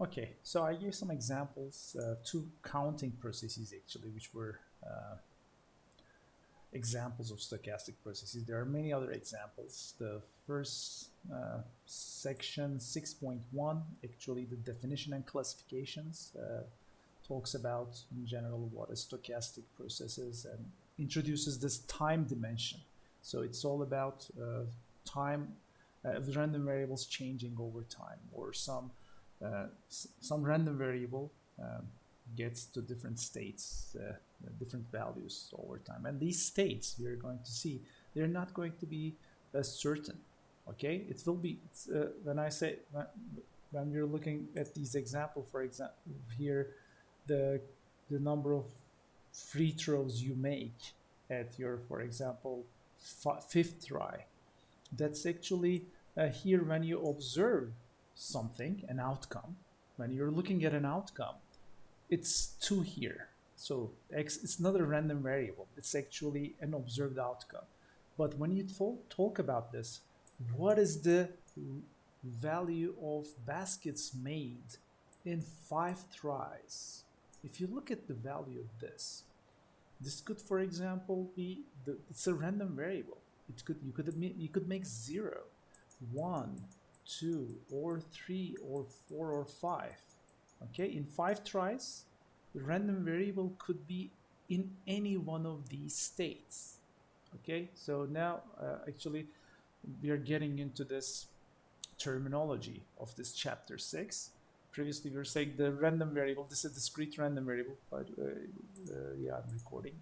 Okay, so I gave some examples, two counting processes actually, which were examples of stochastic processes. There are many other examples. The first section 6.1, actually the definition and classifications, talks about in general what a stochastic process is and introduces this time dimension. So it's all about time, random variables changing over time, or some random variable gets to different states, different values over time. And these states, we are going to see, they're not going to be certain. Okay, it will be, when I say, when we're looking at these examples, for example, here, the number of free throws you make at your, for example, fifth try, that's actually here when you observe something, an outcome, when you're looking at an outcome, it's 2 here. So x, it's not a random variable. It's actually an observed outcome. But when you talk about this, what is the value of baskets made in 5 tries? If you look at the value of this could, for example, be it's a random variable. It could, you could make 0, 1, 2, or 3, or 4, or 5. Okay, in 5 tries, the random variable could be in any one of these states. Okay, so now actually we are getting into this terminology of this chapter 6. Previously we were saying the random variable, this is a discrete random variable, but yeah, I'm recording.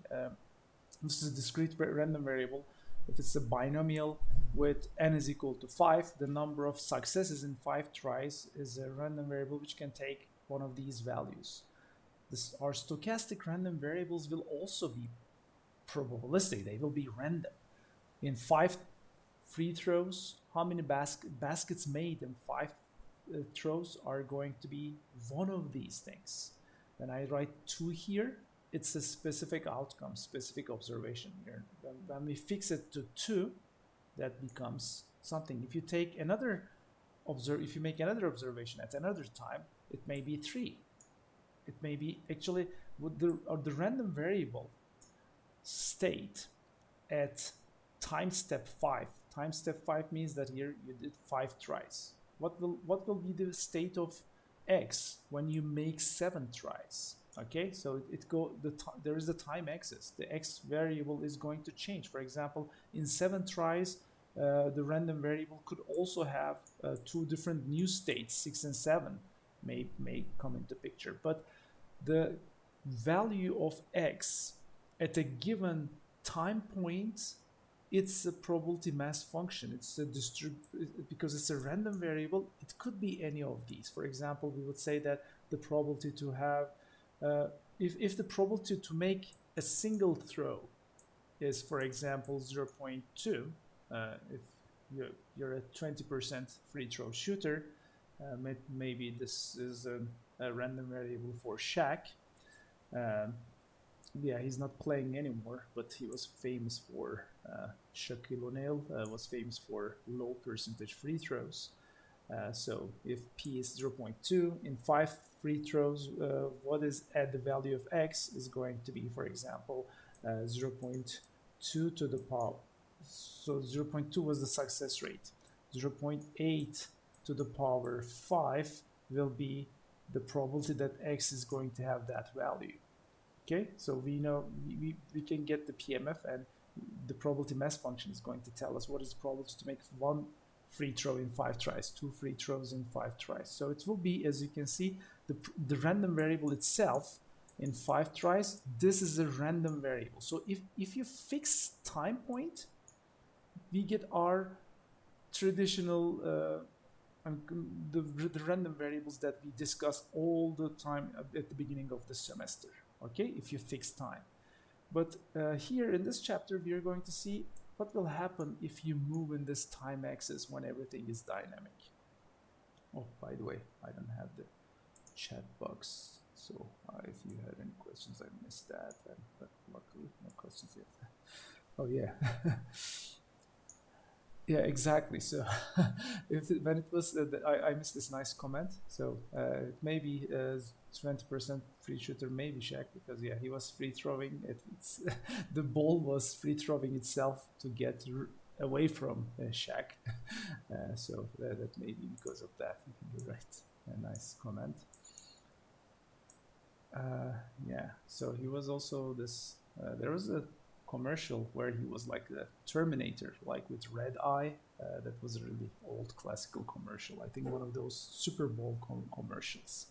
This is a discrete random variable. If it's a binomial with n is equal to 5, the number of successes in 5 tries is a random variable which can take one of these values. Our stochastic random variables will also be probabilistic. They will be random. In 5 free throws, how many baskets made in 5 throws are going to be one of these things. When I write 2 here, it's a specific outcome, specific observation here. When we fix it to 2, that becomes something. If you take another if you make another observation at another time, it may be 3. It may be actually with the random variable state at time step 5. Time step 5 means that here you did 5 tries. What will be the state of x when you make 7 tries? Okay, so there is a time axis. The x variable is going to change. For example, in 7 tries, the random variable could also have 2 different new states, 6 and 7 may come into picture. But the value of x at a given time point, it's a probability mass function. It's a because it's a random variable, it could be any of these. For example, we would say that the probability to have, if the probability to make a single throw is, for example, 0.2, if you're a 20% free throw shooter, maybe this is a random variable for Shaq. Yeah, he's not playing anymore, but he was famous for, Shaquille O'Neal was famous for low percentage free throws. So if P is 0.2 in 5 free throws, what is at the value of X is going to be, for example, 0.2 to the power. So 0.2 was the success rate. 0.8 to the power 5 will be the probability that X is going to have that value. Okay, so we know we can get the PMF, and the probability mass function is going to tell us what is the probability to make 1 free throw in 5 tries, 2 free throws in 5 tries. So it will be, as you can see, the random variable itself in 5 tries. This is a random variable. So if you fix time point, we get our traditional the random variables that we discuss all the time at the beginning of the semester. Okay, if you fix time. But here in this chapter, we are going to see what will happen if you move in this time axis when everything is dynamic. Oh, by the way, I don't have the chat box, so if you had any questions, I missed that, but luckily no questions yet. Oh yeah. Yeah, exactly. So when it was, I missed this nice comment. So maybe 20% free shooter, maybe Shaq, because yeah, he was free throwing. It's the ball was free throwing itself to get away from Shaq. So that may be because of that. You're right. A nice comment. Yeah. So he was also this. There was a commercial where he was like the Terminator, like with red eye. That was a really old classical commercial. I think one of those Super Bowl commercials.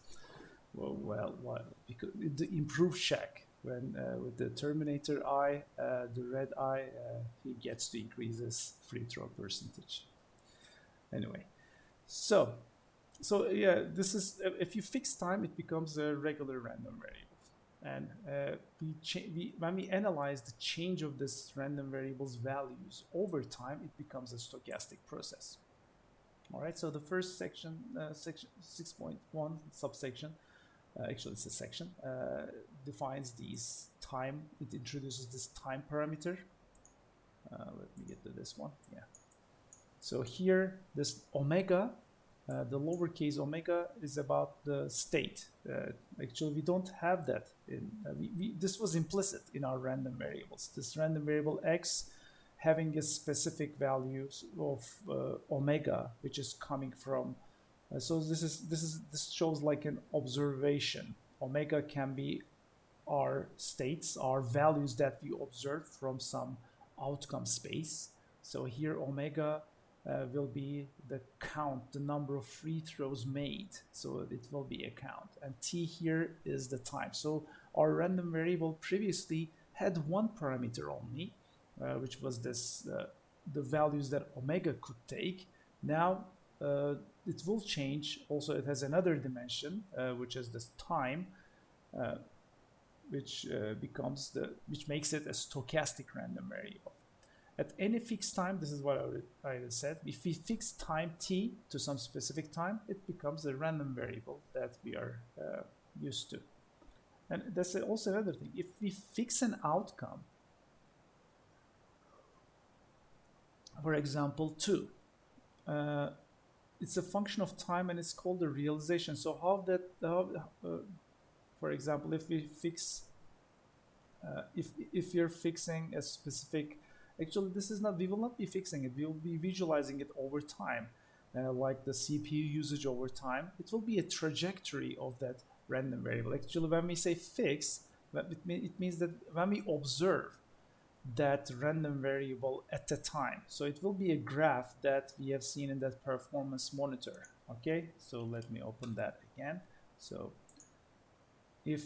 Well, because it improved Shaq when with the Terminator eye, the red eye, he gets to increase his free throw percentage. Anyway, so yeah, this is if you fix time, it becomes a regular random variable. And when we analyze the change of this random variable's values over time, it becomes a stochastic process. All right, so the first section, section 6.1 subsection, actually it's a section, defines these time, it introduces this time parameter. Let me get to this one, yeah. So here, this omega, the lowercase omega is about the state. Actually, we don't have that. This was implicit in our random variables. This random variable x having a specific value of omega, which is coming from. So this shows like an observation. Omega can be our states, our values that we observe from some outcome space. So here omega will be the count, the number of free throws made. So it will be a count. And t here is the time. So our random variable previously had one parameter only, which was this the values that omega could take. Now it will change. Also, it has another dimension, which is this time. Which makes it a stochastic random variable. At any fixed time, this is what I said, if we fix time t to some specific time, it becomes a random variable that we are used to. And that's also another thing. If we fix an outcome, for example, 2, it's a function of time and it's called the realization. So for example, if we fix, if you're fixing a specific, actually this is not, we will not be fixing it, we will be visualizing it over time, like the CPU usage over time. It will be a trajectory of that random variable. Actually, when we say fix, it means that when we observe that random variable at the time, so it will be a graph that we have seen in that performance monitor. Okay, so let me open that again. So if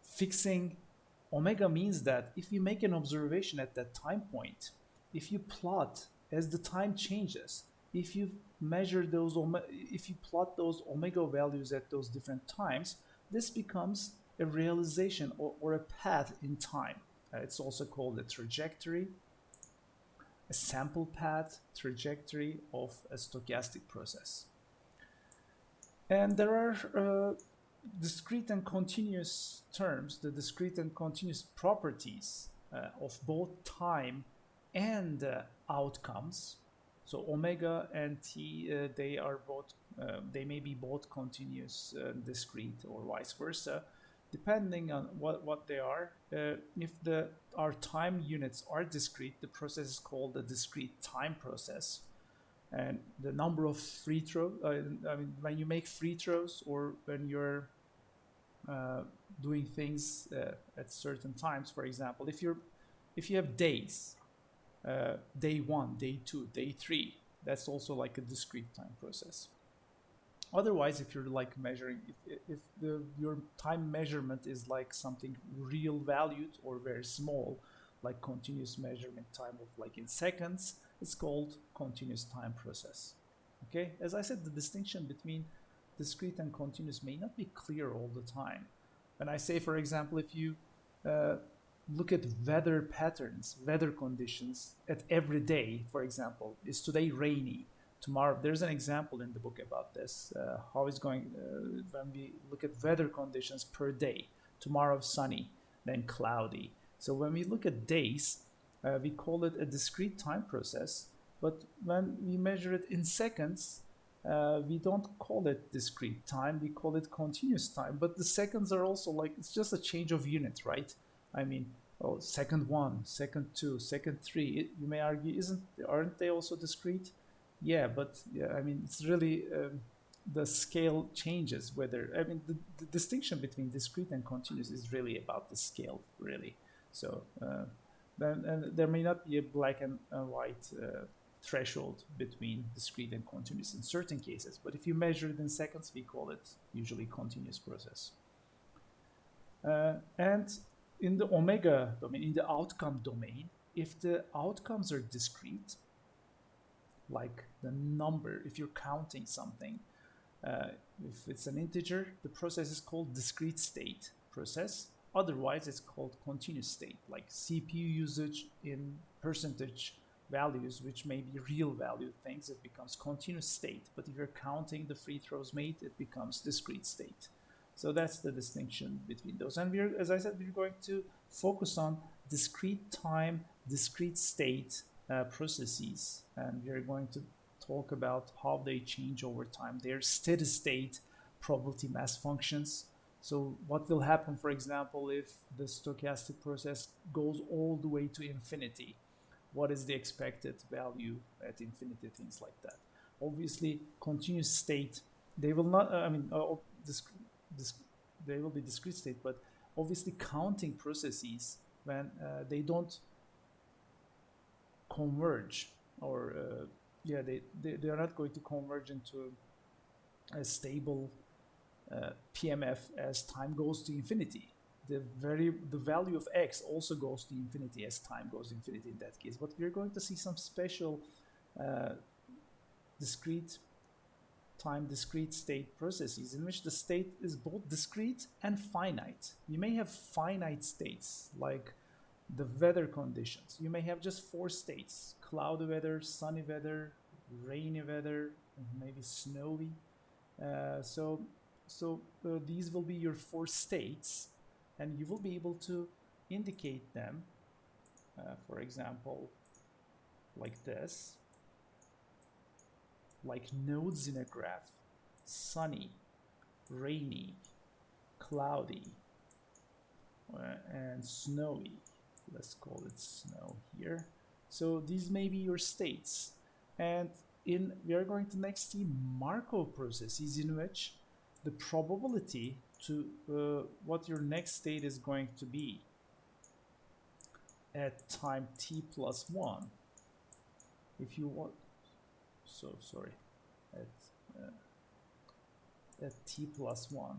fixing omega means that if you make an observation at that time point, if you plot as the time changes, if you measure those, if you plot those omega values at those different times, this becomes a realization or a path in time. It's also called a trajectory, a sample path trajectory of a stochastic process. And there are discrete and continuous terms, the discrete and continuous properties of both time and outcomes. So omega and t, they are both, they may be both continuous and discrete, or vice versa, depending on what they are. If our time units are discrete, the process is called the discrete time process. And the number of free throws, I mean, when you make free throws or when you're doing things at certain times, for example, if you have days, day 1, day 2, day 3, that's also like a discrete time process. Otherwise, if you're like measuring, if your time measurement is like something real valued or very small, like continuous measurement time of like in seconds, it's called continuous time process. Okay, as I said, the distinction between discrete and continuous may not be clear all the time. When I say, for example, if you look at weather patterns, weather conditions at every day, for example, is today rainy? Tomorrow, there's an example in the book about this, how it's going when we look at weather conditions per day. Tomorrow sunny, then cloudy. So when we look at days, we call it a discrete time process. But when we measure it in seconds, we don't call it discrete time, we call it continuous time. But the seconds are also like, it's just a change of unit, right? I mean, oh, second one, second two, second three, you may argue, aren't they also discrete? Yeah, but yeah, I mean, it's really the scale changes. Whether, I mean, the distinction between discrete and continuous is really about the scale, really. So then, and there may not be a black and white threshold between discrete and continuous in certain cases, but if you measure it in seconds, we call it usually continuous process. And in the omega domain, in the outcome domain, if the outcomes are discrete, like the number, if you're counting something, if it's an integer, the process is called discrete state process. Otherwise, it's called continuous state, like CPU usage in percentage values, which may be real value things, it becomes continuous state. But if you're counting the free throws made, it becomes discrete state. So that's the distinction between those. And we're, as I said, we're going to focus on discrete time, discrete state processes. And we're going to talk about how they change over time. They're steady state probability mass functions. So what will happen, for example, if the stochastic process goes all the way to infinity? What is the expected value at infinity, things like that. Obviously, continuous state, they will not, they will be discrete state, but obviously counting processes, when they don't converge, or they are not going to converge into a stable PMF as time goes to infinity. The value of x also goes to infinity as time goes to infinity in that case. But we're going to see some special discrete time, discrete state processes in which the state is both discrete and finite. You may have finite states, like the weather conditions. You may have just 4 states: cloudy weather, sunny weather, rainy weather, and maybe snowy. So these will be your 4 states, and you will be able to indicate them, for example, like this, like nodes in a graph: sunny, rainy, cloudy, and snowy. Let's call it snow here. So these may be your states. And we are going to next see Markov processes in which the probability to what your next state is going to be at time t plus 1. If you want, so sorry, at t plus 1.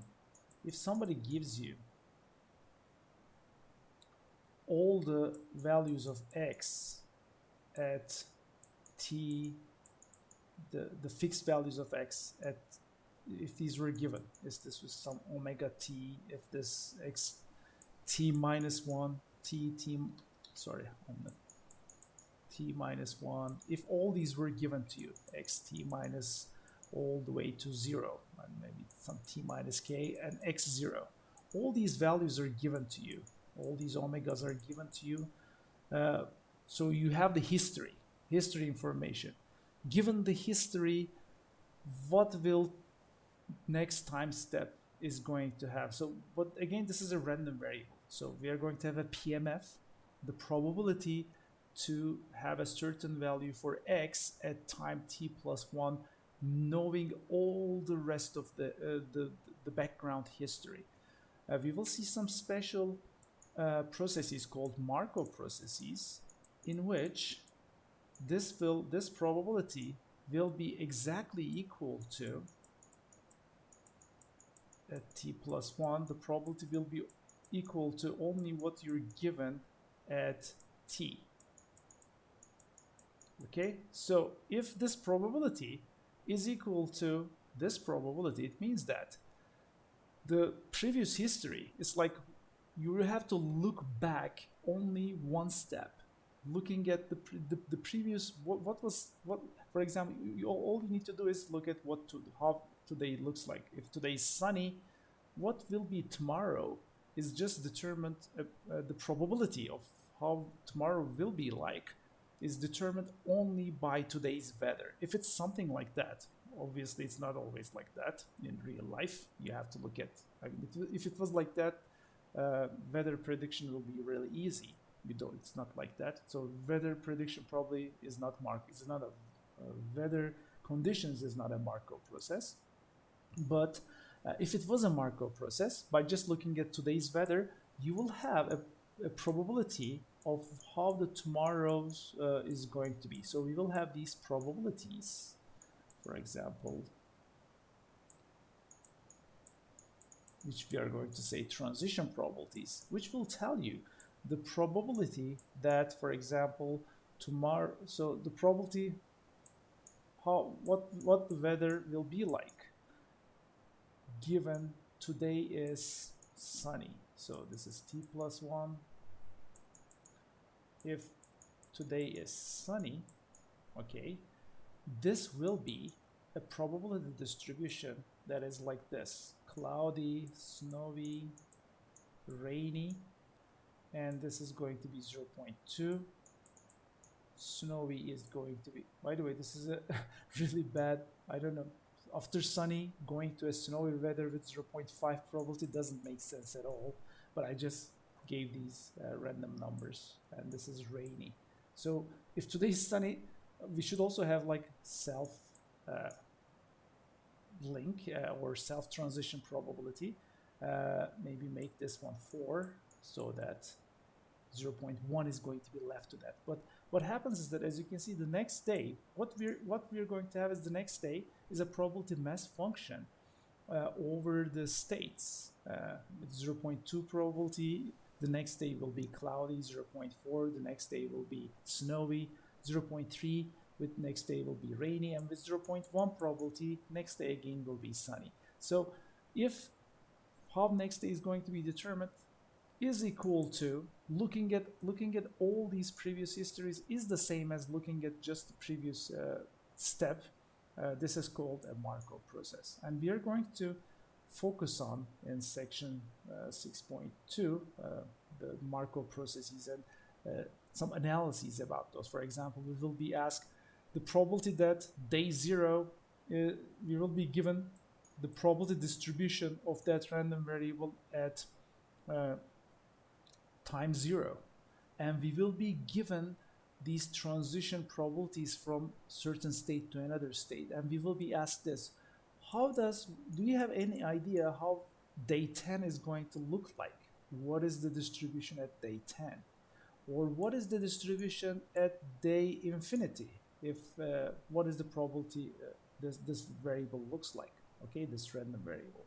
If somebody gives you all the values of x at t, the fixed values of x at, if these were given, if this was some omega t, if this x t minus 1, t minus 1, if all these were given to you, xt minus all the way to 0, and maybe some t minus k and x0, all these values are given to you, all these omegas are given to you. So you have the history information. Given the history, what will next time step is going to have? So, but again, this is a random variable. So we are going to have a PMF, the probability to have a certain value for x at time t plus 1, knowing all the rest of the background history. We will see some special processes called Markov processes, in which this probability will be exactly equal to, at t plus 1, the probability will be equal to only what you're given at t. Okay, so if this probability is equal to this probability, it means that the previous history is like, you have to look back only one step, looking at the previous, what for example, all you need to do is look at how today looks like. If today is sunny, what will be tomorrow is just determined the probability of how tomorrow will be like is determined only by today's weather. If it's something like that, obviously it's not always like that in real life. You have to look at, I mean, if it was like that, weather prediction will be really easy. It's not like that. So weather prediction probably is not it's not a weather conditions is not a Markov process. But if it was a Markov process, by just looking at today's weather, you will have a probability of how the tomorrow's is going to be. So we will have these probabilities, for example, which we are going to say transition probabilities, which will tell you the probability that, for example, tomorrow, so the probability what the weather will be like given today is sunny. So this is t plus 1. If today is sunny, okay, this will be a probability distribution that is like this: cloudy, snowy, rainy, and this is going to be 0.2. Snowy is going to be, by the way, this is a really bad, I don't know, after sunny going to a snowy weather with 0.5 probability doesn't make sense at all, but I just gave these random numbers, and this is rainy. So if today is sunny, we should also have like self link or self transition probability. Maybe make this one 4 so that 0.1 is going to be left to that. But what happens is that, as you can see, the next day, what we're going to have is the next day is a probability mass function over the states. With 0.2 probability, the next day will be cloudy. 0.4, the next day will be snowy. 0.3, with next day will be rainy, and with 0.1 probability, next day again will be sunny. So if how next day is going to be determined is equal to looking at all these previous histories is the same as looking at just the previous step. This is called a Markov process, and we are going to focus on in section 6.2 the Markov processes and some analyses about those. For example, we will be asked the probability that day 0 we will be given the probability distribution of that random variable at time 0, and we will be given these transition probabilities from certain state to another state, and we will be asked this: do you have any idea how day 10 is going to look like? What is the distribution at day 10, or what is the distribution at day infinity? If what is the probability this variable looks like? Okay, this random variable.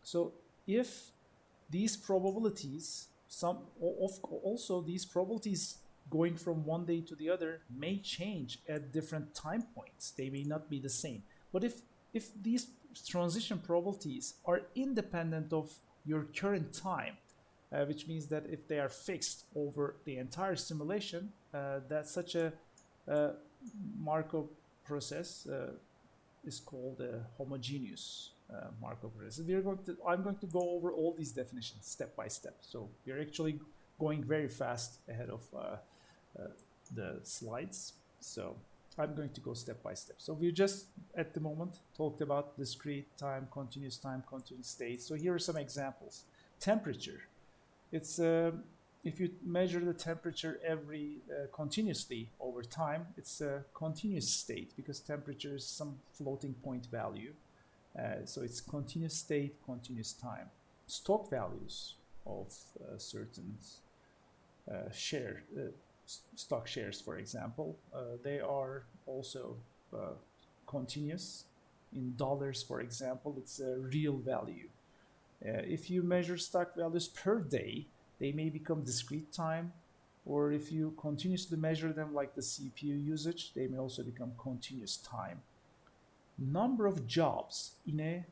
So if these probabilities, also these probabilities going from one day to the other may change at different time points. They may not be the same. But if these transition probabilities are independent of your current time, which means that if they are fixed over the entire simulation, that such a Markov process is called a homogeneous Markov process. I'm going to go over all these definitions step by step. So we're actually going very fast ahead of the slides. So I'm going to go step by step. So we just at the moment talked about discrete time, continuous state. So here are some examples. Temperature. It's if you measure the temperature continuously over time, it's a continuous state because temperature is some floating point value. So it's continuous state, continuous time. Stock values of certain stock shares, for example, they are also continuous. In dollars, for example, it's a real value. If you measure stock values per day, they may become discrete time, or if you continuously measure them like the CPU usage, they may also become continuous time. Number of jobs in a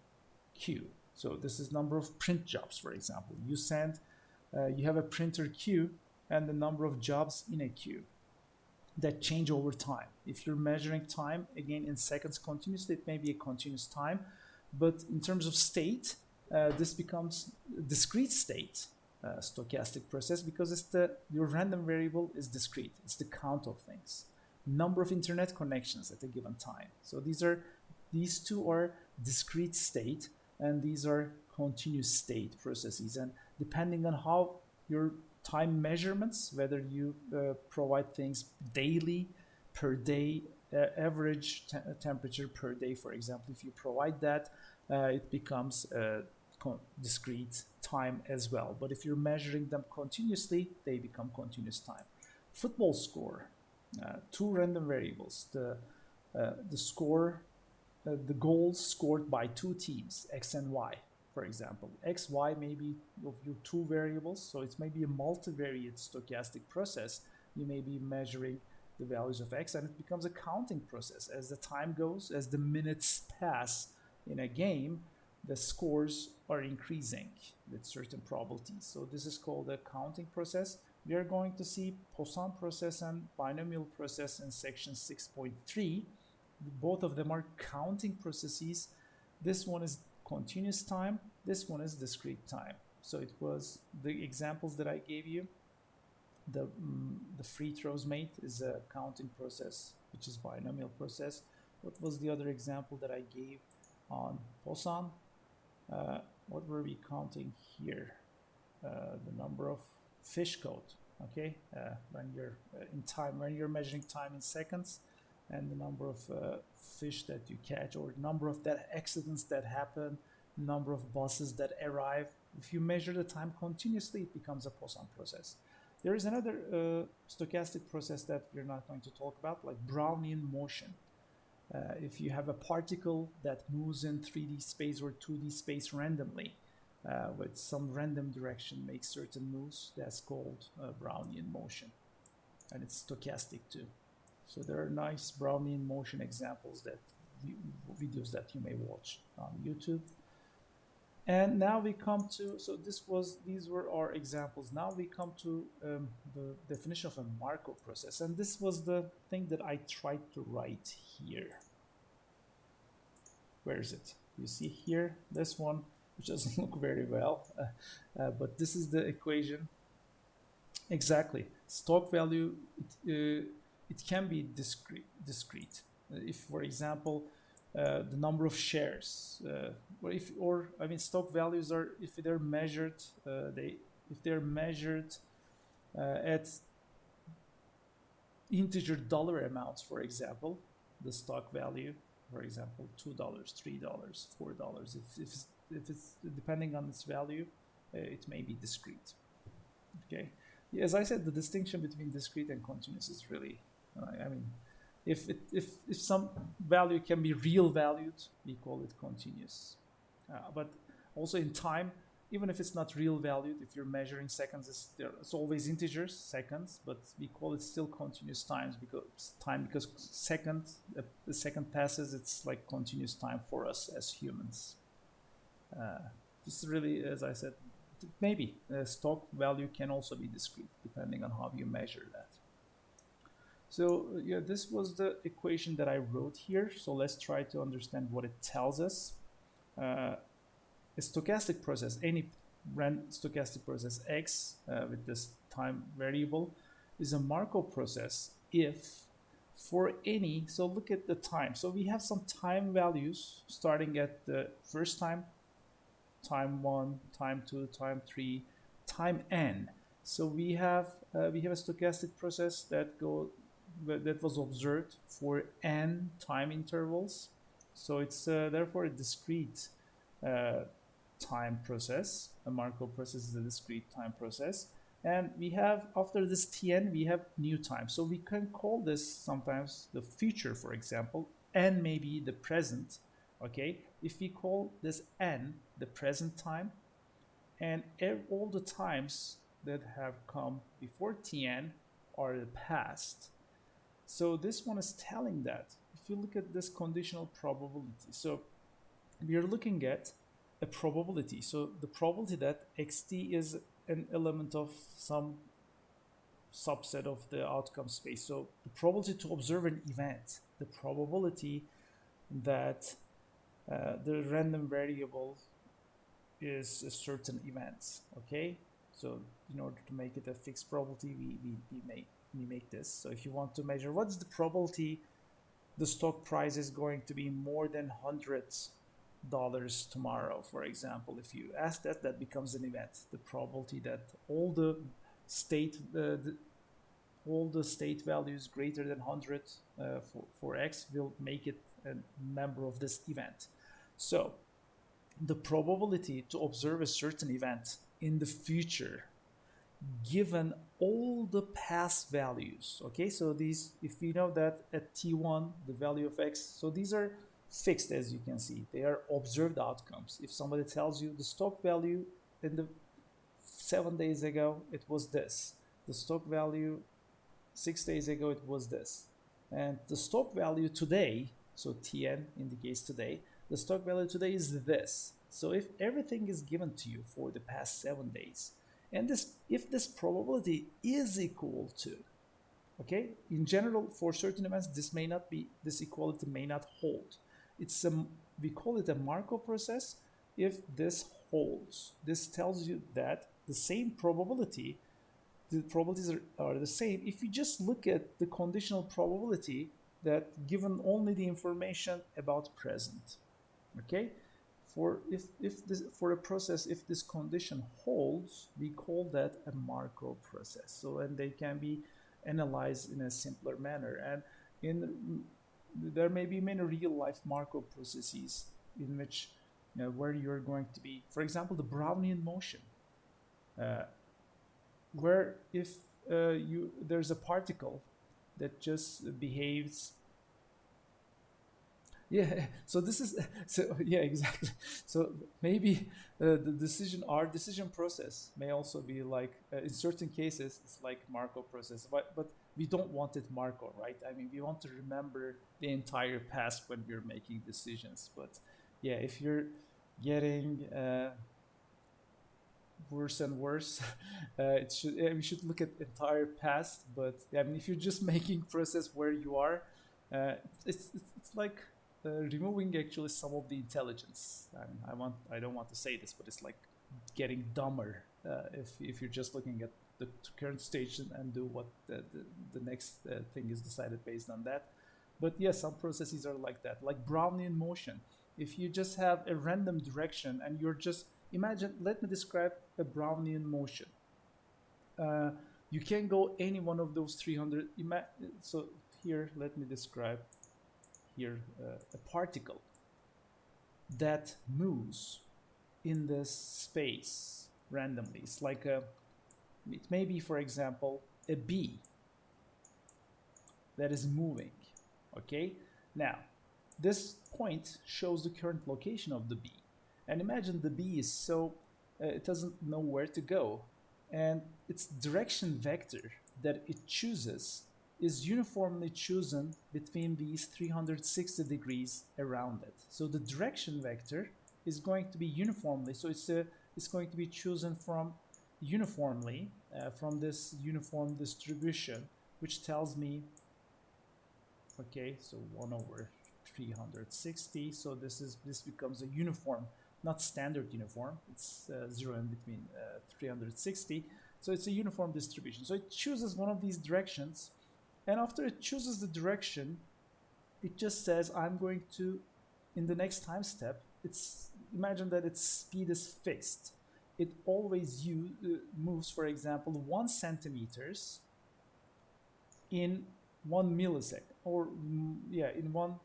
queue. So this is number of print jobs, for example. You have a printer queue and the number of jobs in a queue that change over time. If you're measuring time, again, in seconds continuously, it may be a continuous time. But in terms of state, this becomes discrete state. stochastic process because your random variable is discrete. It's the count of things, number of internet connections at a given time. So these two are discrete state, and these are continuous state processes. And depending on how your time measurements, whether you provide things daily, per day, average temperature per day, for example, if you provide that, it becomes discrete time as well. But if you're measuring them continuously, they become continuous time. Football score, two random variables, the score, the goals scored by two teams, X and Y, for example. X, Y may be of your two variables, so it's maybe a multivariate stochastic process. You may be measuring the values of X, and it becomes a counting process. As the time goes, as the minutes pass in a game, the scores are increasing with certain probabilities. So this is called a counting process. We are going to see Poisson process and binomial process in section 6.3. Both of them are counting processes. This one is continuous time. This one is discrete time. So it was the examples that I gave you. The free throws made is a counting process, which is binomial process. What was the other example that I gave on Poisson? What were we counting here? The number of fish caught. Okay, when you're in time, when you're measuring time in seconds, and the number of fish that you catch, or number of that accidents that happen, number of buses that arrive. If you measure the time continuously, it becomes a Poisson process. There is another stochastic process that we're not going to talk about, like Brownian motion. If you have a particle that moves in 3D space or 2D space randomly, with some random direction, makes certain moves, that's called Brownian motion. And it's stochastic too. So there are nice Brownian motion examples, that videos that you may watch on YouTube. And now we come to, so these were our examples. Now we come to the definition of a Markov process. And this was the thing that I tried to write here. Where is it? You see here, this one, which doesn't look very well, but this is the equation. Exactly. Stock value, it can be discrete. If, for example, the number of shares, stock values are, if they're measured, at integer dollar amounts, for example, the stock value, for example, $2, $3, $4. If it's depending on its value, it may be discrete. Okay. As I said, the distinction between discrete and continuous is really, if some value can be real valued, we call it continuous. But also in time, even if it's not real valued, if you're measuring seconds, it's always integers, seconds, but we call it still continuous because the second passes, it's like continuous time for us as humans. This is really, as I said, maybe stock value can also be discrete depending on how you measure that. So yeah, this was the equation that I wrote here. So let's try to understand what it tells us. A stochastic process, any stochastic process X with this time variable, is a Markov process if for any, so look at the time. So we have some time values starting at the first time 1, time 2, time 3, time n. So we have a stochastic process that was observed for n time intervals. So it's therefore a discrete time process. A Markov process is a discrete time process. And we have, after this Tn, we have new time. So we can call this sometimes the future, for example. N may be the present. Okay, if we call this n the present time, and all the times that have come before Tn are the past. So this one is telling that if you look at this conditional probability, so we are looking at a probability. So the probability that xt is an element of some subset of the outcome space. So the probability to observe an event, the probability that the random variable is a certain event. Okay, So in order to make it a fixed probability, we make this. So if you want to measure what's the probability the stock price is going to be more than $100 tomorrow, for example, if you ask that, that becomes an event. The probability that all the state values greater than 100 for x will make it a member of this event. So the probability to observe a certain event in the future given all the past values. Okay, so these, if we know that at t1 the value of x, so these are fixed, as you can see, they are observed outcomes. If somebody tells you the stock value in the 7 days ago it was this, the stock value 6 days ago it was this, and the stock value today, so tn indicates today, the stock value today is this. So if everything is given to you for the past 7 days, and this, if this probability is equal to, okay, in general for certain events this may not be, this equality may not hold. It's a, we call it a Markov process. If this holds, this tells you that the same probability, the probabilities are the same if you just look at the conditional probability that given only the information about present. Okay, for if this, for a process, if this condition holds, we call that a Markov process. So, and they can be analyzed in a simpler manner, and in there may be many real life Markov processes in which, you know, where you're going to be, for example, the Brownian motion, where if there's a particle that just behaves, yeah, so this is, so yeah, exactly. So maybe the decision, our decision process may also be like, in certain cases it's like Markov process, but we don't want it Markov, right? I mean, we want to remember the entire past when we're making decisions. But yeah, if you're getting worse and worse, it should, we should look at entire past. But yeah, I mean, if you're just making process where you are, it's like removing actually some of the intelligence. I don't want to say this, but it's like getting dumber if you're just looking at the current stage and do what the next thing is decided based on that. But yes, yeah, some processes are like that, like Brownian motion. If you just have a random direction and you're just, imagine, let me describe a Brownian motion. You can go any one of those 300. So here, let me describe here a particle that moves in this space randomly. It's like a, it may be, for example, a bee that is moving. Okay, now this point shows the current location of the bee, and imagine the bee is so it doesn't know where to go, and its direction vector that it chooses is uniformly chosen between these 360 degrees around it. So the direction vector is going to be uniformly, so it's going to be chosen from uniformly from this uniform distribution, which tells me, okay, so 1 over 360. So this becomes a uniform, not standard uniform. It's 0 in between 360. So it's a uniform distribution. So it chooses one of these directions, and after it chooses the direction, it just says, I'm going to, in the next time step, it's, imagine that its speed is fixed. It always moves, for example, 1 centimeters in 1 millisecond, or yeah, in 1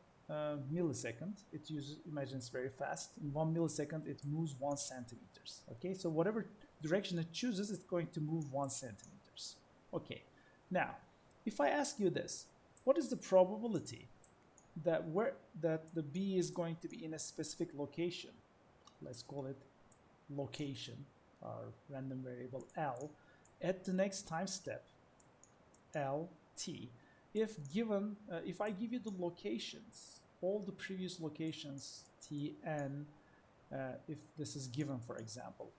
millisecond. It uses, imagine it's very fast. In 1 millisecond, it moves 1 centimeters. Okay, so whatever direction it chooses, it's going to move 1 centimeters. Okay, now if I ask you this, what is the probability that the bee is going to be in a specific location? Let's call it location, our random variable L, at the next time step, LT. If given, if I give you the locations, all the previous locations, Tn, if this is given, for example,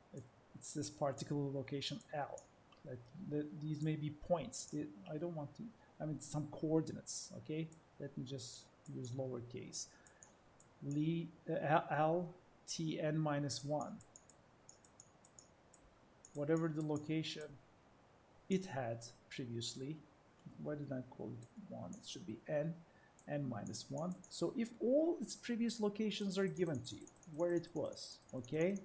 it's this particular location L, these may be points. I don't want to, I mean, some coordinates, okay? Let me just use lowercase. L, Tn minus 1. whatever the location it had previously. Why did I call it 1? It should be n minus 1. So if all its previous locations are given to you, where it was, okay,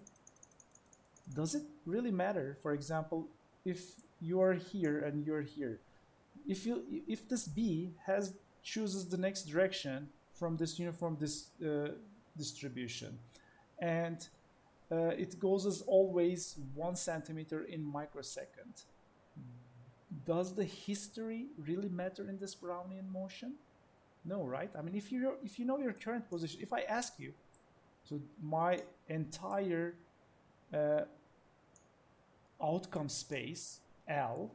does it really matter? For example, if you are here and you're here, if this b chooses the next direction from this uniform distribution, and it goes as always 1 centimeter in microsecond, does the history really matter in this Brownian motion? No, right? I mean, if you know your current position, if I ask you, so my entire uh, outcome space L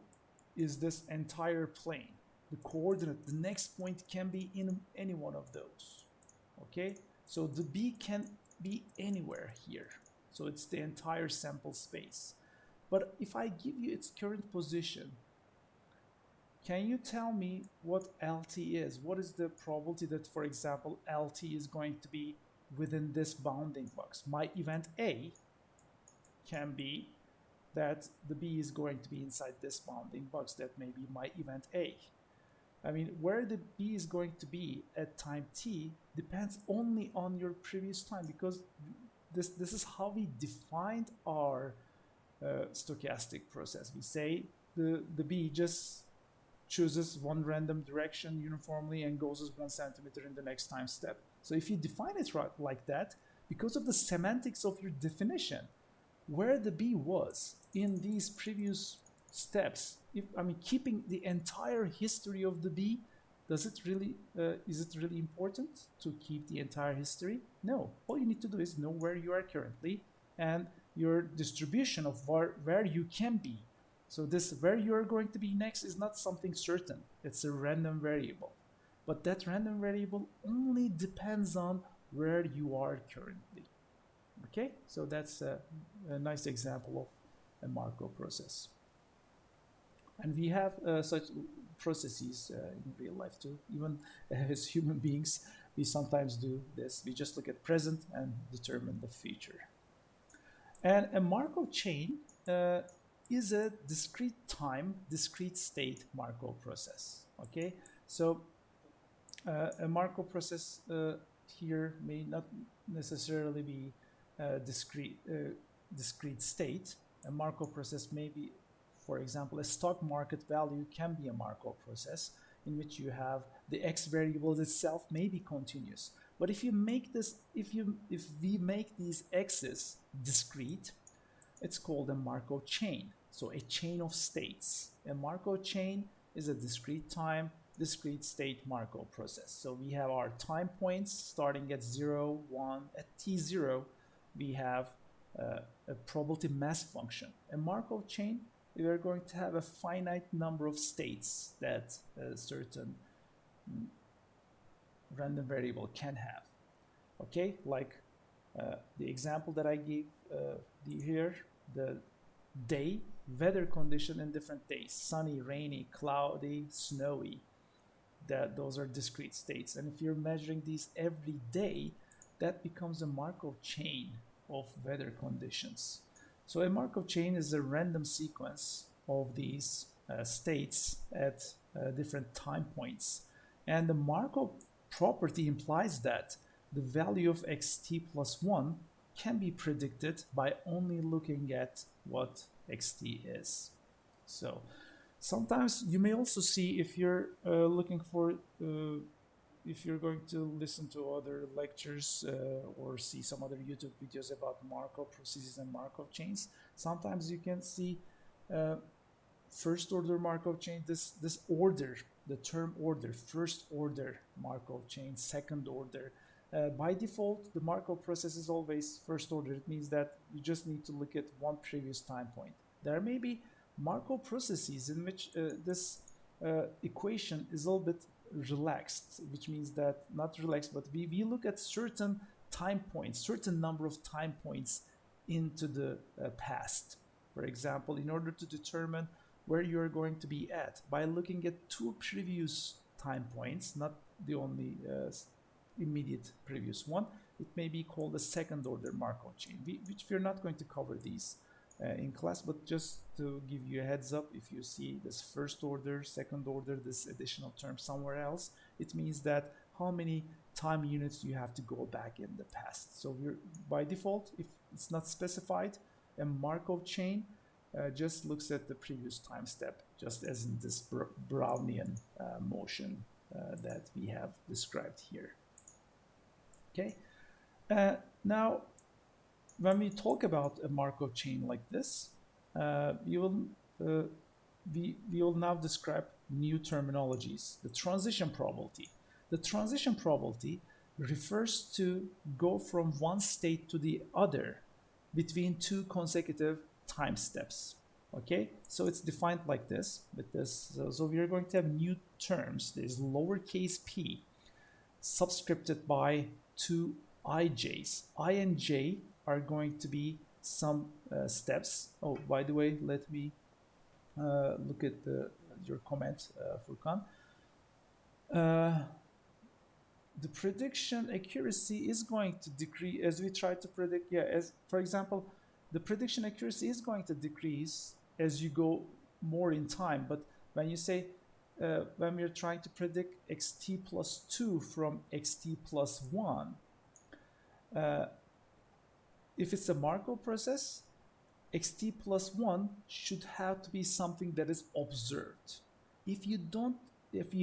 is this entire plane. The coordinate, the next point can be in any one of those. Okay, so the B can be anywhere here. So it's the entire sample space. But if I give you its current position, can you tell me what LT is? What is the probability that, for example, LT is going to be within this bounding box? My event A can be that the B is going to be inside this bounding box. That may be my event A. I mean, where the B is going to be at time t depends only on your previous time, because this is how we defined our stochastic process. We say the B just chooses one random direction uniformly and goes as 1 centimeter in the next time step. So if you define it right like that, because of the semantics of your definition, where the B was in these previous steps, keeping the entire history of the B, is it really important to keep the entire history? No. All you need to do is know where you are currently and your distribution of where you can be. So this where you are going to be next is not something certain. It's a random variable. But that random variable only depends on where you are currently. Okay, so that's a nice example of a Markov process. And we have such processes in real life too. Even as human beings, we sometimes do this. We just look at present and determine the future. And a Markov chain is a discrete time, discrete state Markov process. Okay, so a Markov process here may not necessarily be discrete state. A Markov process may be, for example, a stock market value can be a Markov process in which you have the x variable itself may be continuous. But if you make this, if we make these x's discrete, it's called a Markov chain. So a chain of states. A Markov chain is a discrete time, discrete state Markov process. So we have our time points starting at 0, 1. At t0, we have a probability mass function. A Markov chain, we are going to have a finite number of states that a certain random variable can have. Okay, like the example that I gave here, the day weather condition in different days: sunny, rainy, cloudy, snowy. Those are discrete states. And if you're measuring these every day, that becomes a Markov chain of weather conditions. So a Markov chain is a random sequence of these states at different time points. And the Markov property implies that the value of xt plus 1 can be predicted by only looking at what xt is. So sometimes you may also see, if you're looking for, if you're going to listen to other lectures or see some other YouTube videos about Markov processes and Markov chains, sometimes you can see first order Markov chain, this order, the term order, first order Markov chain, second order. By default, the Markov process is always first order. It means that you just need to look at one previous time point. There may be Markov processes in which this equation is a little bit relaxed, which means that, not relaxed, but we look at certain time points, certain number of time points into the past. For example, in order to determine where you're going to be at, by looking at 2 previous time points, not the only immediate previous one, it may be called a second order Markov chain, which we're not going to cover these in class, but just to give you a heads up, if you see this first order, second order, this additional term somewhere else, it means that how many time units you have to go back in the past. So you're, by default, if it's not specified, a Markov chain just looks at the previous time step, just as in this Brownian motion that we have described here. Okay. Now, when we talk about a Markov chain like this, we will now describe new terminologies. The transition probability. The transition probability refers to go from one state to the other between two consecutive time steps. Okay, so it's defined like this. With this, so we are going to have new terms. There's lowercase p subscripted by two ij's. I and j are going to be some steps. Oh, by the way, let me look at your comment, Furkan. The prediction accuracy is going to decrease as we try to predict. Yeah, as for example, the prediction accuracy is going to decrease as you go more in time. But when you say when we're trying to predict xt plus 2 from xt plus 1, if it's a Markov process, xt plus 1 should have to be something that is observed. If you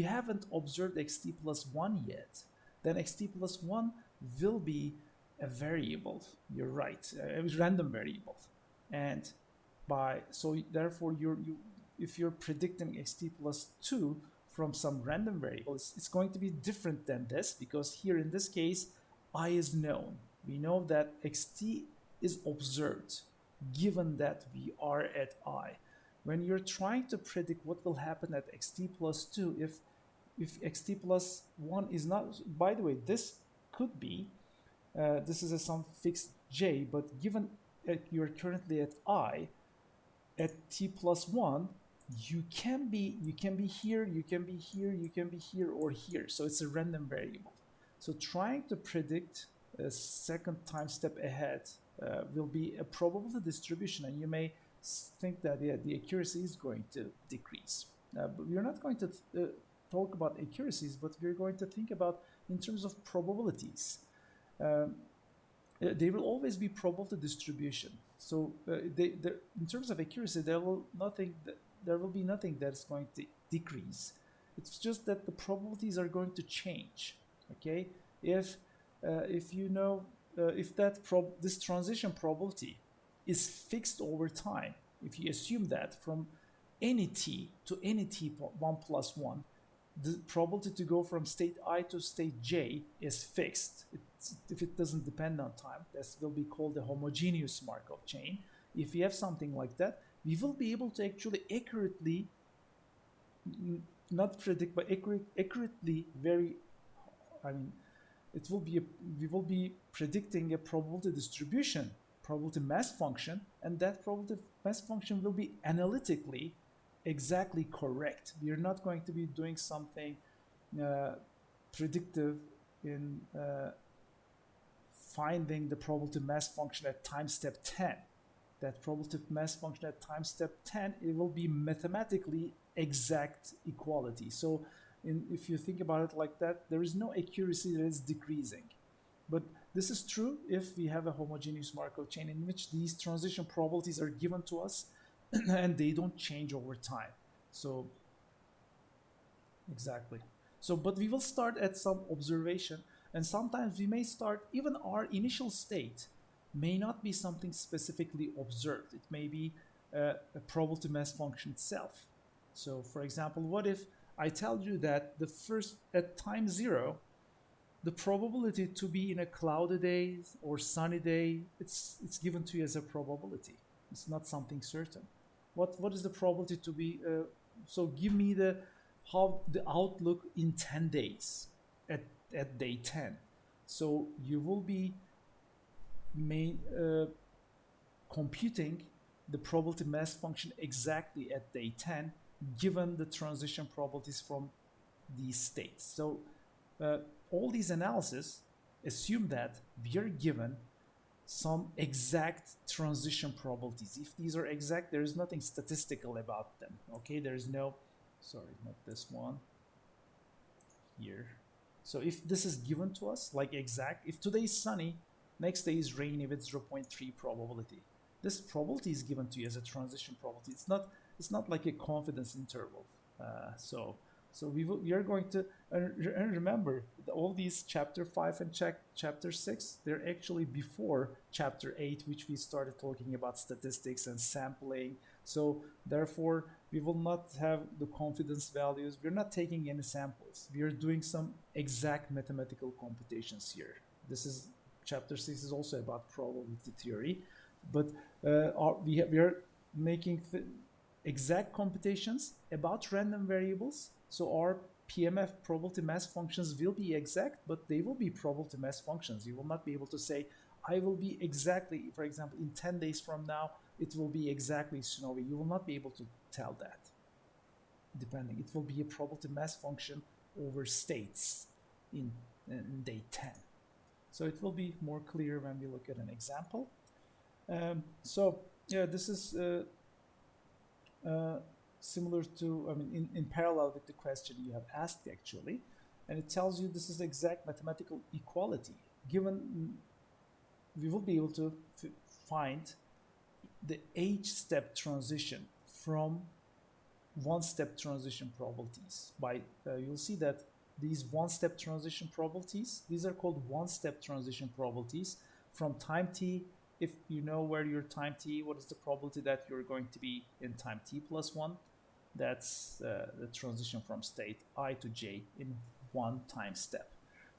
haven't observed xt plus 1 yet, then xt plus 1 will be a variable. You're right, a random variable. And so therefore if you're predicting xt plus 2 from some random variable, it's going to be different than this, because here in this case, I is known. We know that xt is observed, given that we are at I. When you're trying to predict what will happen at xt plus 2, if xt plus 1 is not, by the way, this could be, this is some fixed j, but given you're currently at I, at t plus 1, you can be here, you can be here, you can be here or here. So it's a random variable. So trying to predict a second time step ahead will be a probability distribution, and you may think that the accuracy is going to decrease. But we're not going to talk about accuracies, but we're going to think about in terms of probabilities. They will always be probability distribution. So in terms of accuracy, there will be nothing that's going to decrease. It's just that the probabilities are going to change. Okay, if you know if this transition probability is fixed over time, if you assume that from any t to any t1 plus 1, the probability to go from state I to state j is fixed. If it doesn't depend on time, this will be called a homogeneous Markov chain. If you have something like that, we will be able to actually accurately, not predict, but accurately we will be predicting a probability distribution, probability mass function, and that probability mass function will be analytically exactly correct. We are not going to be doing something predictive in finding the probability mass function at time step 10. That probability mass function at time step 10, it will be mathematically exact equality. So if you think about it like that, there is no accuracy that is decreasing. But this is true if we have a homogeneous Markov chain in which these transition probabilities are given to us and they don't change over time. So exactly. So, but we will start at some observation, and sometimes we may start, even our initial state may not be something specifically observed. It may be a probability mass function itself. So for example, what if I tell you that at time 0, the probability to be in a cloudy day or sunny day, it's given to you as a probability. It's not something certain. What is the probability to be? So give me the outlook in 10 days at day 10. So you will be computing the probability mass function exactly at day 10, given the transition probabilities from these states. So all these analyses assume that we are given some exact transition probabilities. If these are exact, there is nothing statistical about them. Okay, there is no, sorry, not this one, here. So if this is given to us, like exact, if today is sunny, next day is rainy with 0.3 probability. This probability is given to you as a transition probability. It's not like a confidence interval. So we are going to, and remember, all these chapter 5 and chapter 6, they're actually before chapter 8, which we started talking about statistics and sampling. So therefore, we will not have the confidence values. We're not taking any samples. We are doing some exact mathematical computations here. This is, chapter 6 is also about probability theory, but we are making exact computations about random variables. So our PMF, probability mass functions, will be exact, but they will be probability mass functions. You will not be able to say, I will be exactly, for example, in 10 days from now, it will be exactly snowy. You will not be able to tell that, depending. It will be a probability mass function over states in day 10. So it will be more clear when we look at an example. So yeah, this is similar to, I mean, in parallel with the question you have asked actually, and it tells you this is exact mathematical equality. Given, we will be able to find the h-step transition from one-step transition probabilities. By you'll see that these one-step transition probabilities, these are called one-step transition probabilities from time t. If you know where your time t, what is the probability that you're going to be in time t plus 1? That's the transition from state I to j in one time step.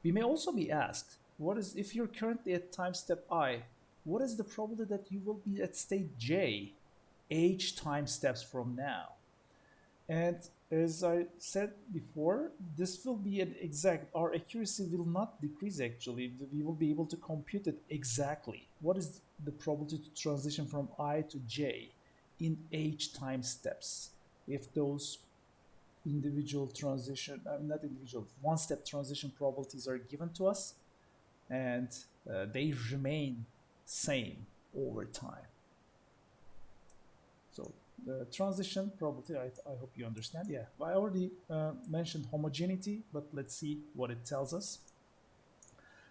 We may also be asked, what is, if you're currently at time step I, what is the probability that you will be at state j h time steps from now? And as I said before, this will be an exact, our accuracy will not decrease actually. We will be able to compute it exactly. What is the probability to transition from I to j in h time steps if those individual transition, not individual, one-step transition probabilities are given to us and they remain same over time. So the transition probability, I hope you understand. Yeah, I already mentioned homogeneity, but let's see what it tells us.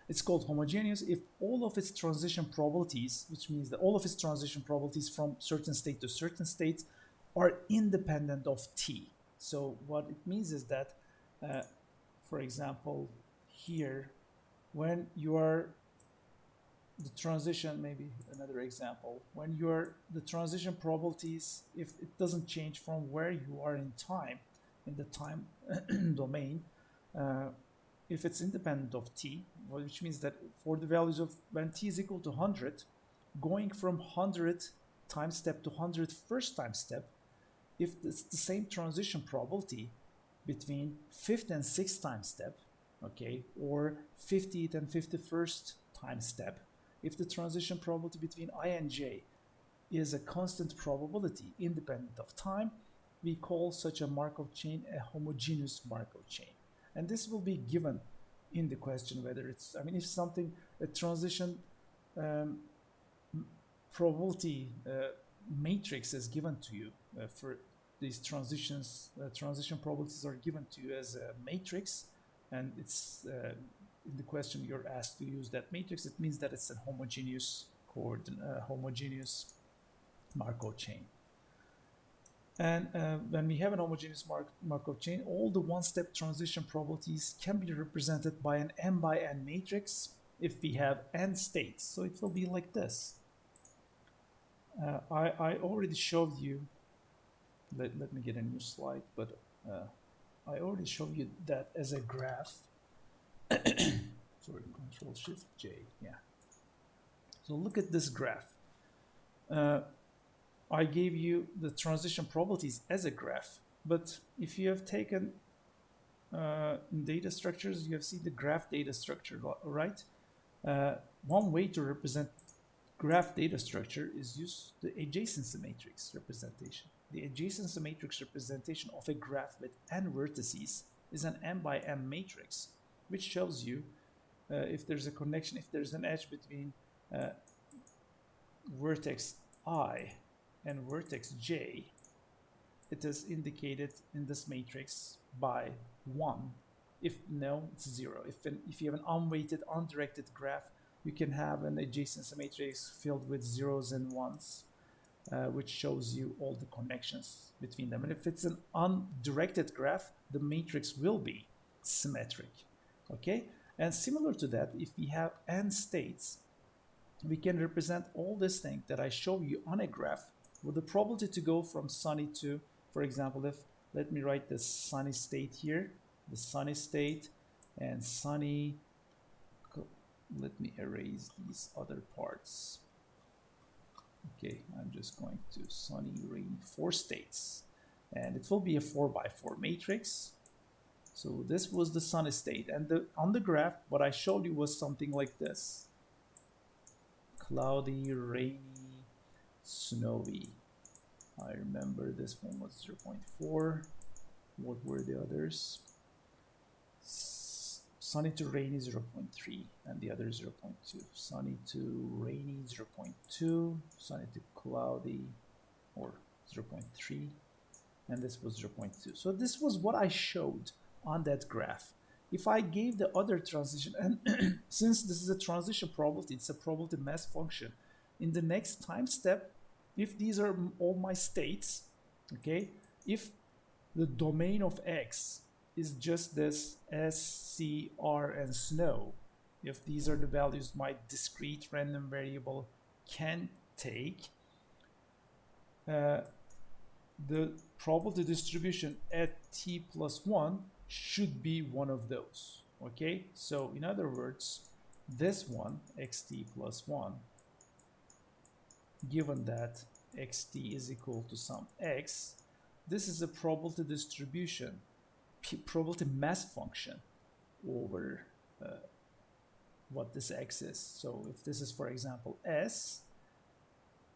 It's called homogeneous if all of its transition probabilities, which means that all of its transition probabilities from certain state to certain states are independent of t. So what it means is that, for example, here, when you are the transition, maybe another example, when you're the transition probabilities, if it doesn't change from where you are in time, in the time domain, if it's independent of t, which means that for the values of when t is equal to 100, going from 100 time step to 100 first time step, if it's the same transition probability between 5th and 6th time step, okay, or 50th and 51st time step, if the transition probability between I and j is a constant probability independent of time, we call such a Markov chain a homogeneous Markov chain. And this will be given in the question whether it's, I mean, if something, a transition probability matrix is given to you for these transitions, transition probabilities are given to you as a matrix, and it's in the question you're asked to use that matrix, it means that it's a homogeneous homogeneous Markov chain. And when we have an homogeneous Markov chain, all the one-step transition probabilities can be represented by an n by n matrix if we have n states. So it will be like this. I already showed you, let me get a new slide, but I already showed you that as a graph. Sorry, Control Shift J, yeah. So look at this graph. I gave you the transition probabilities as a graph, but if you have taken data structures, you have seen the graph data structure, right? One way to represent graph data structure is use the adjacency matrix representation. The adjacency matrix representation of a graph with n vertices is an n by n matrix, which shows you if there's a connection, if there's an edge between vertex I and vertex J, it is indicated in this matrix by 1. If no, it's 0. If you have an unweighted, undirected graph, you can have an adjacency matrix filled with zeros and ones, which shows you all the connections between them. And if it's an undirected graph, the matrix will be symmetric. Okay? And similar to that, if we have n states, we can represent all this thing that I show you on a graph with the probability to go from sunny to, for example, if, let me write this sunny state here, the sunny state, and sunny, let me erase these other parts. Okay, I'm just going to sunny, rainy, 4 states. And it will be a 4x4 matrix. So this was the sunny state. And on the graph, what I showed you was something like this. Cloudy, rainy, snowy. I remember this one was 0.4. What were the others? Sunny to rainy 0.3 and the other 0.2. Sunny to rainy 0.2, sunny to cloudy or 0.3, and this was 0.2. So this was what I showed on that graph. If I gave the other transition, and since this is a transition probability, it's a probability mass function. In the next time step, if these are all my states, okay, if the domain of X is just this S, C, R, and snow, if these are the values my discrete random variable can take, the probability distribution at t plus 1 should be one of those. Okay, so in other words, this one, xt plus 1, given that xt is equal to some x, this is a probability distribution, probability mass function over what this x is. So if this is, for example, s,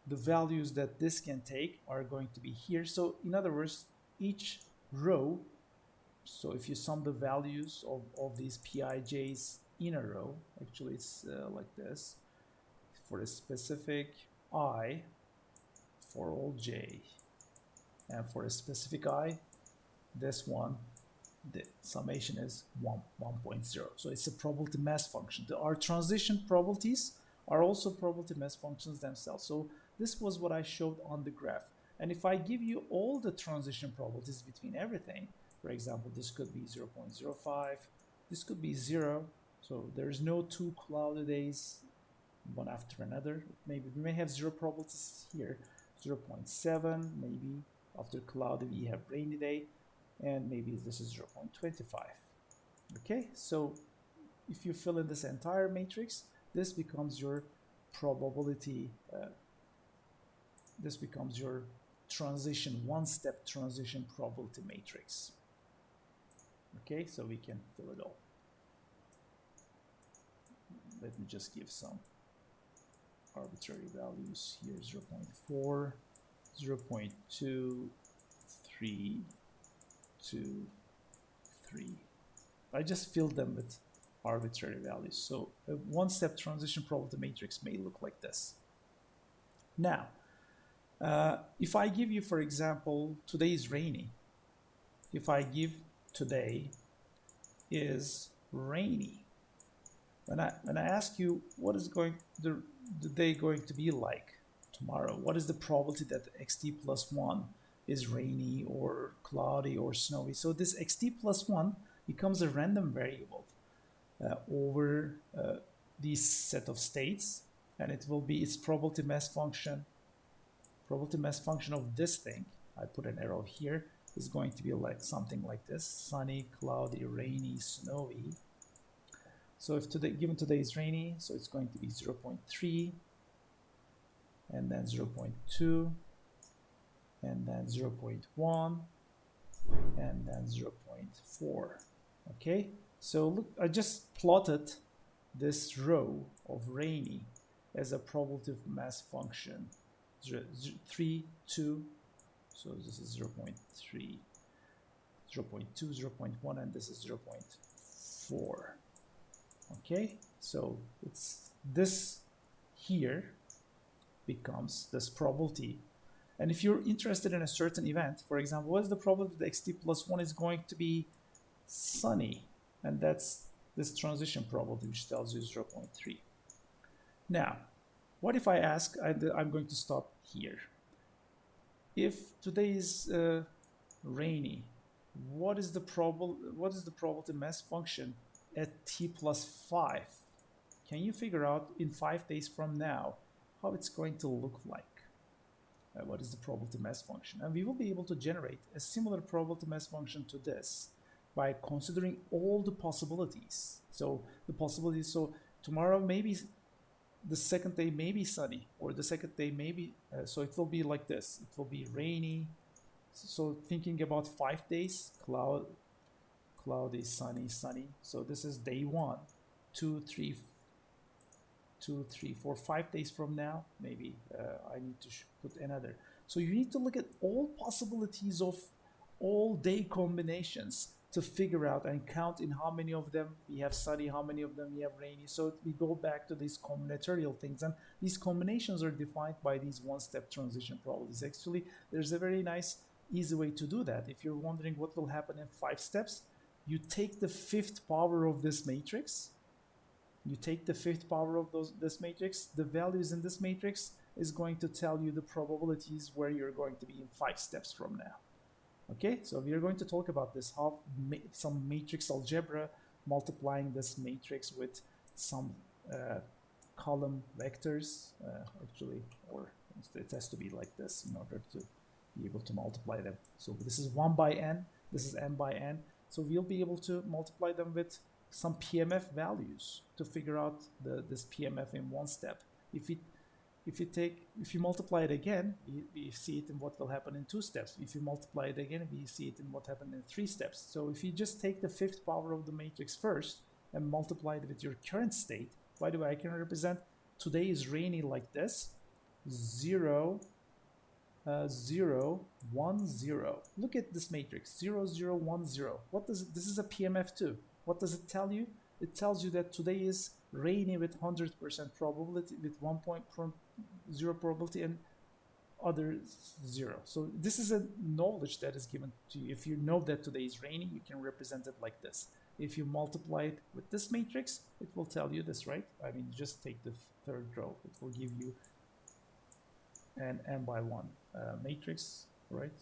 the values that this can take are going to be here. So in other words, each row, so if you sum the values of these pij's in a row, actually it's like this, for a specific I, for all j, and for a specific I, this one, the summation is 1.0. So it's a probability mass function. Our transition probabilities are also probability mass functions themselves. So this was what I showed on the graph. And if I give you all the transition probabilities between everything, for example, this could be 0.05, this could be 0. So there's no 2 cloudy days, one after another. Maybe we may have 0 probabilities here, 0.7, maybe after cloudy we have rainy day, and maybe this is 0.25. Okay, so if you fill in this entire matrix, this becomes your probability, this becomes your transition, one-step transition probability matrix. Okay, so we can fill it all. Let me just give some arbitrary values here, 0.4, 0.2, 3, 2, 3. I just filled them with arbitrary values. So a one-step transition probability matrix may look like this. Now, if I give you, for example, today is rainy. If I give today is rainy, when I ask you what is the day going to be like tomorrow, what is the probability that xt plus 1 is rainy or cloudy or snowy? So this xt plus 1 becomes a random variable over this set of states, and it will be its probability mass function. Probability mass function of this thing, I put an arrow here, is going to be like something like this: sunny, cloudy, rainy, snowy. So if today, given today is rainy, so it's going to be 0.3, and then 0.2, and then 0.1, and then 0.4. Okay, so look, I just plotted this row of rainy as a probability mass function. 3, 2, so this is 0.3, 0.2, 0.1, and this is 0.4. Okay, so it's this here becomes this probability. And if you're interested in a certain event, for example, what is the probability that xt plus 1 is going to be sunny? And that's this transition probability, which tells you 0.3. Now, what if I ask, I'm going to stop here. If today is rainy, what is the probability mass function at t plus 5? Can you figure out in 5 days from now how it's going to look like? What is the probability mass function? And we will be able to generate a similar probability mass function to this by considering all the possibilities. So the possibilities, so tomorrow maybe the second day may be sunny, or the second day may be, so it will be like this. It will be rainy. So thinking about 5 days, cloudy, sunny, sunny. So this is day 1, 2, 3, 4, 5 days from now, maybe I need to put another. So you need to look at all possibilities of all day combinations to figure out and count in how many of them we have sunny, how many of them we have rainy. So we go back to these combinatorial things, and these combinations are defined by these one-step transition probabilities. Actually, there's a very nice, easy way to do that. If you're wondering what will happen in 5 steps, you take the 5th power of this matrix. You take the 5th power of this matrix. The values in this matrix is going to tell you the probabilities where you're going to be in 5 steps from now. Okay, so we are going to talk about this, how some matrix algebra, multiplying this matrix with some column vectors, actually, or it has to be like this in order to be able to multiply them. So this is 1 by n, this is m by n. So we'll be able to multiply them with some PMF values to figure out this PMF in 1 step. If you multiply it again, we see it in what will happen in 2 steps. If you multiply it again, we see it in what happened in 3 steps. So if you just take the 5th power of the matrix first and multiply it with your current state, by the way, I can represent today is rainy like this, 0, 0, 1, 0. Look at this matrix, 0, 0, 1, 0. What does it, this is a PMF2. What does it tell you? It tells you that today is rainy with 100% probability, with 1.0 probability, and other 0. So this is a knowledge that is given to you. If you know that today is rainy, you can represent it like this. If you multiply it with this matrix, it will tell you this, right? I mean, just take the 3rd row. It will give you an n by 1 matrix, right?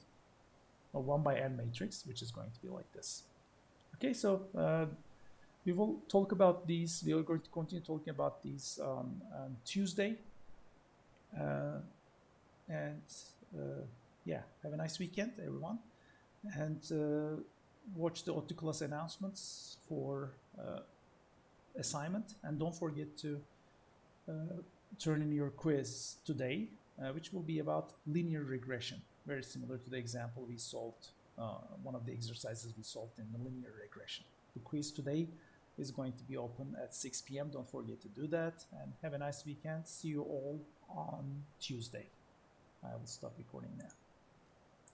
A 1 by n matrix, which is going to be like this. Okay, so we will talk about these. We are going to continue talking about these on Tuesday. Yeah, have a nice weekend, everyone. And watch the auto class announcements for assignment. And don't forget to turn in your quiz today, which will be about linear regression, very similar to the example we solved, one of the exercises we solved in the linear regression. The quiz today is going to be open at 6 p.m. Don't forget to do that, and have a nice weekend. See you all on Tuesday. I will stop recording now.